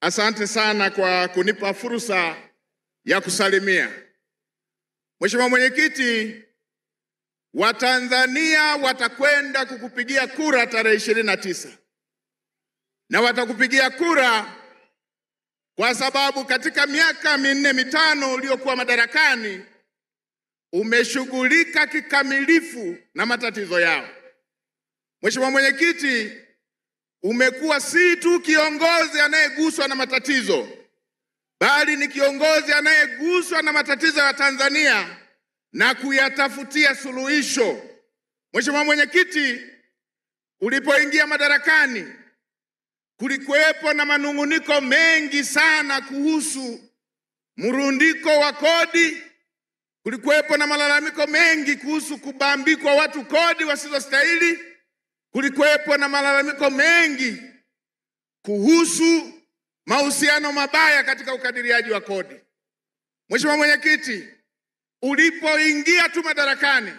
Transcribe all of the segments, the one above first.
Asante sana kwa kunipa fursa ya kusalimia. Mheshimiwa Mwenyekiti, Watanzania watakwenda kukupigia kura tarehe 29. Na watakupigia kura kwa sababu katika miaka 4-5 uliokuwa madarakani umeshughulika kikamilifu na matatizo yao. Mheshimiwa Mwenyekiti, umekuwa si tu kiongozi anayeguswa na matatizo, bali ni kiongozi anayeguswa na matatizo ya Tanzania na kuyatafutia suluhisho. Mheshimiwa Mwenyekiti, ulipoingia madarakani kulikuwepo na manunguniko mengi sana kuhusu mrundiko wa kodi. Kulikuwepo na malalamiko mengi kuhusu kubambikwa watu kodi wasizostahili. Kulikuwepo na malalamiko mengi kuhusu mahusiano mabaya katika ukadiriaji wa kodi. Mheshimiwa Mwenyekiti, ulipoingia tu madarakani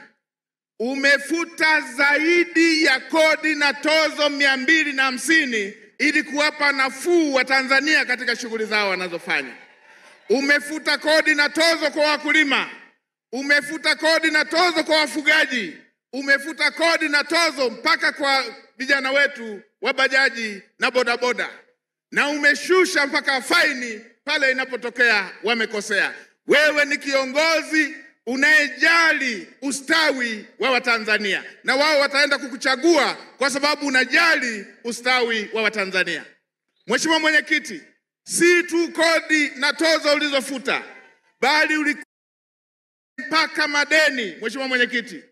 umefuta zaidi ya kodi na tozo 250 ili kuwapa nafuu wa Tanzania katika shughuli zao wanazofanya. Umefuta kodi na tozo kwa wakulima, umefuta kodi na tozo kwa wafugaji, umefuta kodi na tozo mpaka kwa vijana wetu wa bajaji na bodaboda, na umeshusha mpaka faini pale inapotokea wamekosea. Wewe ni kiongozi unayejali ustawi wa Watanzania, na wao wataenda kukuchagua kwa sababu unajali ustawi wa Watanzania. Mheshimiwa Mwenyekiti, si tu kodi na tozo ulizofuta, bali mpaka madeni. Mheshimiwa Mwenyekiti,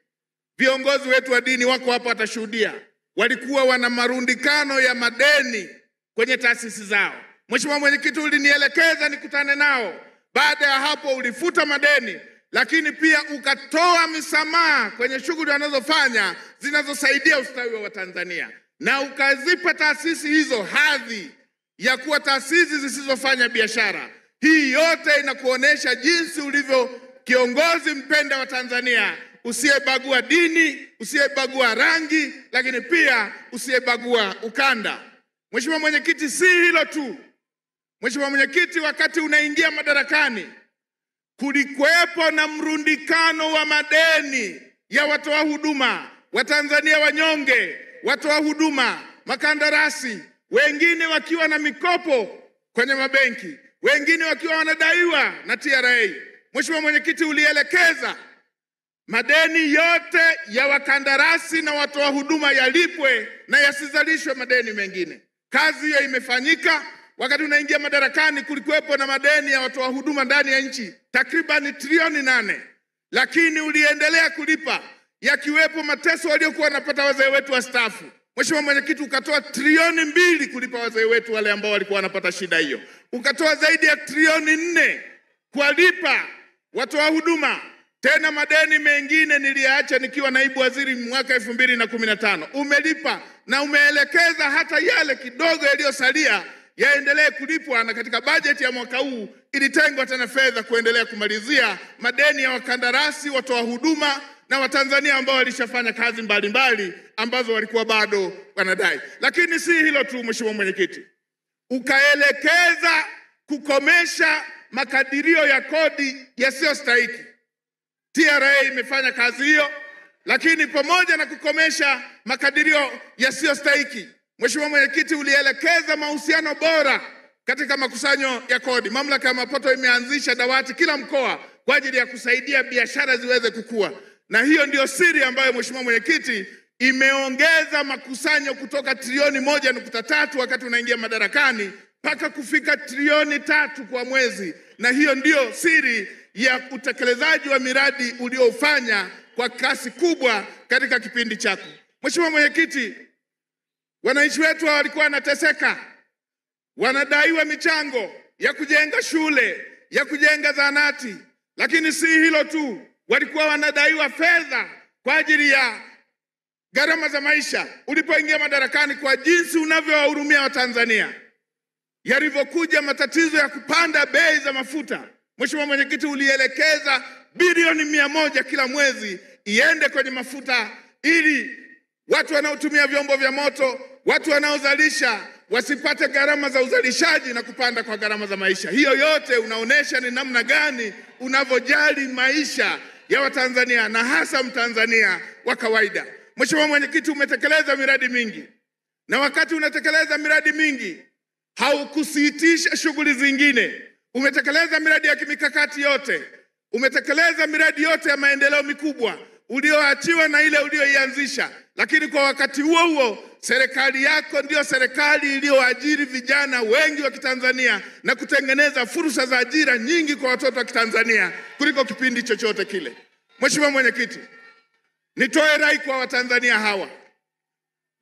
viongozi wetu wa dini wako hapa watashuhudia, walikuwa wana marundikano ya madeni kwenye taasisi zao. Mheshimiwa Mwenyekiti, ulinielekeza nikutane nao. Baada ya hapo ulifuta madeni, lakini pia ukatoa misamaha kwenye shughuli wanazofanya zinazosaidia ustawi wa Watanzania, na ukazipa taasisi hizo hadhi ya kuwa taasisi zisizofanya biashara. Hii yote inakuonesha jinsi ulivyo kiongozi mpenda wa Tanzania, usiyebagua dini, usiyebagua rangi, lakini pia usiyebagua ukanda. Mheshimiwa Mwenyekiti, si hilo tu. Mheshimiwa Mwenyekiti, wakati unaingia madarakani kulikuwepo na mrundikano wa madeni ya watoa huduma, Watanzania wanyonge, watoa huduma, makandarasi, wengine wakiwa na mikopo kwenye mabenki, wengine wakiwa wanadaiwa na TRA. Mheshimiwa Mwenyekiti, ulielekeza madeni yote ya wakandarasi na watoa huduma yalipwe na yasizalishwe madeni mengine. Kazi hiyo imefanyika. Wakati unaingia madarakani kulikuwepo na madeni ya watoa huduma ndani ya nchi takriban trilioni 8, lakini uliendelea kulipa, yakiwepo mateso waliokuwa wanapata wazee wetu wastaafu. Mheshimiwa Mwenyekiti, ukatoa trilioni 2 kulipa wazee wetu wale ambao walikuwa wanapata shida hiyo. Ukatoa zaidi ya trilioni 4 kuwalipa watoa huduma. Tena madeni mengine niliacha nikiwa naibu waziri mwaka 2015. Umelipa na umeelekeza hata yale kidogo yaliyosalia yaendelee kulipwa, na katika bajeti ya mwaka huu ilitengwa tena fedha kuendelea kumalizia madeni ya wakandarasi, watoa huduma na Watanzania ambao walishafanya kazi mbalimbali ambazo walikuwa bado wanadai. Lakini si hilo tu Mheshimiwa Mwenyekiti, ukaelekeza kukomesha makadirio ya kodi yasiyostahiki. TRA imefanya kazi hiyo, lakini pamoja na kukomesha makadirio yasiyostahiki, Mheshimiwa Mwenyekiti, ulielekeza mahusiano bora katika makusanyo ya kodi. Mamlaka ya mapato imeanzisha dawati kila mkoa kwa ajili ya kusaidia biashara ziweze kukua. Na hiyo ndio siri ambayo Mheshimiwa Mwenyekiti imeongeza makusanyo kutoka trilioni 1.3 wakati unaingia madarakani mpaka kufika trilioni 3 kwa mwezi. Na hiyo ndio siri ya utekelezaji wa miradi uliofanya kwa kasi kubwa katika kipindi chako. Mheshimiwa Mwenyekiti, wananchi wetu walikuwa wanateseka, wanadaiwa michango ya kujenga shule, ya kujenga zahanati, lakini si hilo tu, walikuwa wanadaiwa fedha kwa ajili ya gharama za maisha. Ulipoingia madarakani, kwa jinsi unavyowahurumia Watanzania, yalivyokuja matatizo ya kupanda bei za mafuta, Mheshimiwa Mwenyekiti, ulielekeza bilioni 100 kila mwezi iende kwenye mafuta ili watu wanaotumia vyombo vya moto, watu wanaozalisha wasipate gharama za uzalishaji na kupanda kwa gharama za maisha. Hiyo yote unaonesha ni namna gani unavyojali maisha ya Watanzania na hasa Mtanzania wa kawaida. Mheshimiwa Mwenyekiti, umetekeleza miradi mingi, na wakati unatekeleza miradi mingi haukusitisha shughuli zingine. Umetekeleza miradi ya kimikakati yote, umetekeleza miradi yote ya maendeleo mikubwa ulioachiwa na ile ulioianzisha. Lakini kwa wakati huo huo serikali yako ndio serikali iliyoajiri vijana wengi wa Kitanzania na kutengeneza fursa za ajira nyingi kwa watoto wa Kitanzania kuliko kipindi chochote kile. Mheshimiwa Mwenyekiti, nitoe rai kwa Watanzania hawa,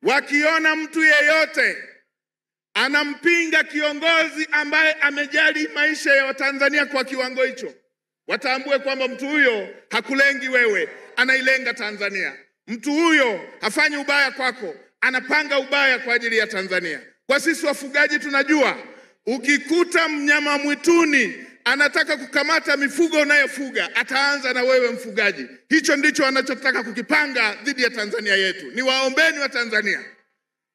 wakiona mtu yeyote anampinga kiongozi ambaye amejali maisha ya Watanzania kwa kiwango hicho, watambue kwamba mtu huyo hakulengi wewe, anailenga Tanzania. Mtu huyo hafanyi ubaya kwako, anapanga ubaya kwa ajili ya Tanzania. Kwa sisi wafugaji tunajua, ukikuta mnyama mwituni anataka kukamata mifugo unayofuga, ataanza na wewe mfugaji. Hicho ndicho anachotaka kukipanga dhidi ya Tanzania yetu. Ni waombeni wa Tanzania,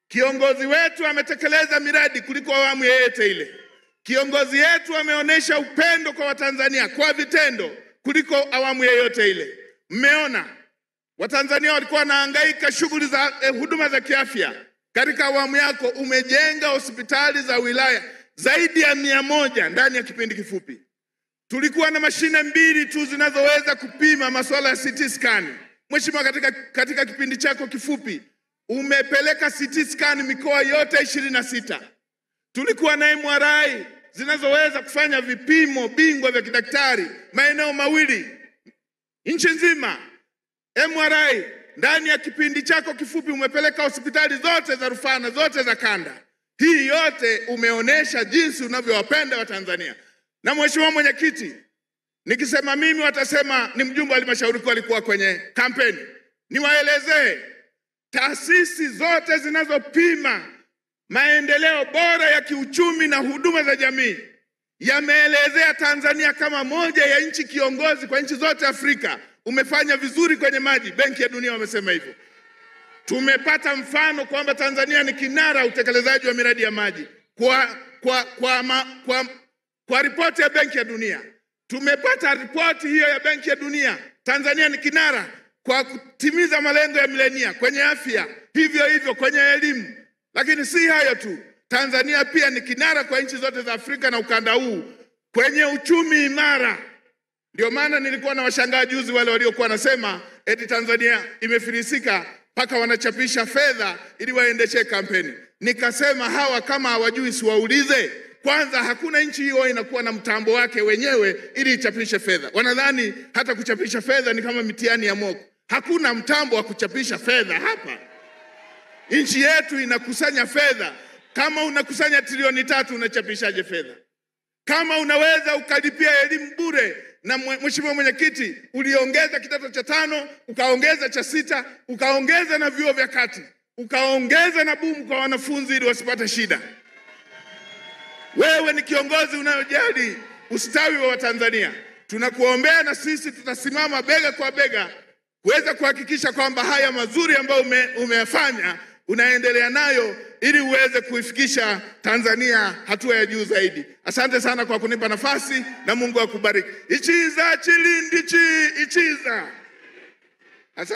kiongozi wetu ametekeleza miradi kuliko awamu yoyote ile. Kiongozi wetu ameonyesha upendo kwa Watanzania kwa vitendo kuliko awamu yoyote ile. Mmeona Watanzania walikuwa wanahangaika shughuli za huduma za kiafya. Katika awamu yako umejenga hospitali za wilaya zaidi ya 100 ndani ya kipindi kifupi. Tulikuwa na mashine 2 tu zinazoweza kupima masuala ya CT scan. Mheshimiwa, katika kipindi chako kifupi umepeleka CT scan mikoa yote 26. Tulikuwa na MRI zinazoweza kufanya vipimo bingwa vya kidaktari maeneo mawili nchi nzima. MRI ndani ya kipindi chako kifupi umepeleka hospitali zote za rufaa na zote za kanda. Hii yote umeonesha jinsi unavyowapenda Watanzania. Na Mheshimiwa Mwenyekiti, nikisema mimi watasema ni mjumbe wa halmashauri kuu alikuwa kwenye kampeni. Niwaelezee, taasisi zote zinazopima maendeleo bora ya kiuchumi na huduma za jamii yameelezea Tanzania kama moja ya nchi kiongozi kwa nchi zote Afrika. Umefanya vizuri kwenye maji, Benki ya Dunia wamesema hivyo. Tumepata mfano kwamba Tanzania ni kinara utekelezaji wa miradi ya maji kwa ripoti ya Benki ya Dunia. Tumepata ripoti hiyo ya Benki ya Dunia, Tanzania ni kinara kwa kutimiza malengo ya milenia kwenye afya, hivyo hivyo kwenye elimu. Lakini si hayo tu, Tanzania pia ni kinara kwa nchi zote za Afrika na ukanda huu kwenye uchumi imara. Ndio maana nilikuwa na washangaa juzi wale waliokuwa nasema eti Tanzania imefilisika mpaka wanachapisha fedha ili waendeshe kampeni. Nikasema hawa kama hawajui siwaulize. Kwanza hakuna nchi hiyo inakuwa na mtambo wake wenyewe ili ichapishe fedha. Wanadhani hata kuchapisha fedha ni kama mitihani ya moko. Hakuna mtambo wa kuchapisha fedha hapa. Nchi yetu inakusanya fedha. Kama unakusanya trilioni 3 unachapishaje fedha? Kama unaweza ukalipia elimu bure, na Mheshimiwa Mwenyekiti uliongeza kidato cha 5, ukaongeza cha 6, ukaongeza na vyuo vya kati, ukaongeza na bumu kwa wanafunzi ili wasipate shida. Wewe ni kiongozi unayojali ustawi wa Watanzania. Tunakuombea na sisi tutasimama bega kwa bega kuweza kuhakikisha kwamba haya mazuri ambayo umeyafanya unaendelea nayo ili uweze kuifikisha Tanzania hatua ya juu zaidi. Asante sana kwa kunipa nafasi na Mungu akubariki. Ichiza Chilindi Ichiza.